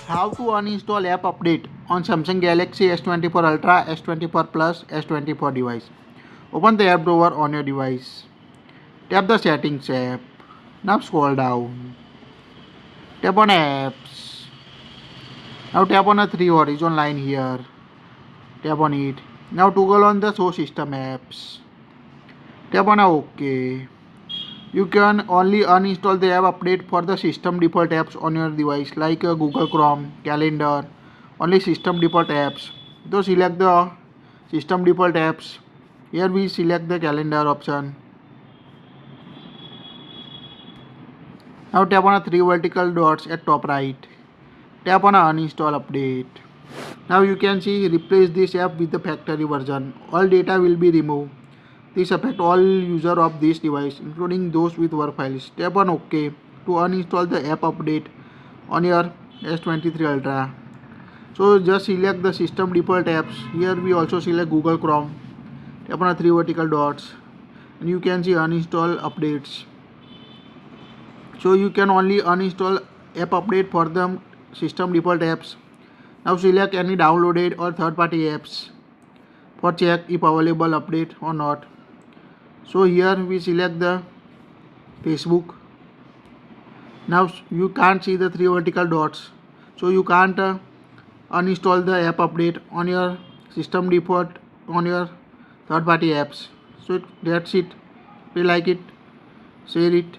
How to uninstall app update on Samsung Galaxy S24 Ultra, S24 Plus, S24 device. Open the app drawer on your device. Tap the settings app. Now scroll down. Tap on apps. Now tap on a three horizon line here. Tap on it. Now toggle on the show system apps. Tap on a OK. You can only uninstall the app update for the system default apps on your device like Google Chrome, Calendar, only system default apps. So select the system default apps. Here we select the calendar option. Now tap on the three vertical dots at top right. Tap on uninstall update. Now you can see replace this app with the factory version. All data will be removed. This affects all users of this device, including those with work files. Tap on OK to uninstall the app update on your S23 Ultra. So just select the system default apps. Here we also select Google Chrome. Tap on the three vertical dots and you can see uninstall updates. So you can only uninstall app update for the system default apps. Now select any downloaded or third-party apps for check if available update or not. So here we select the Facebook. Now you can't see the three vertical dots, so you can't uninstall the app update on your system default on your third party apps. So that's it. If you like it, share it.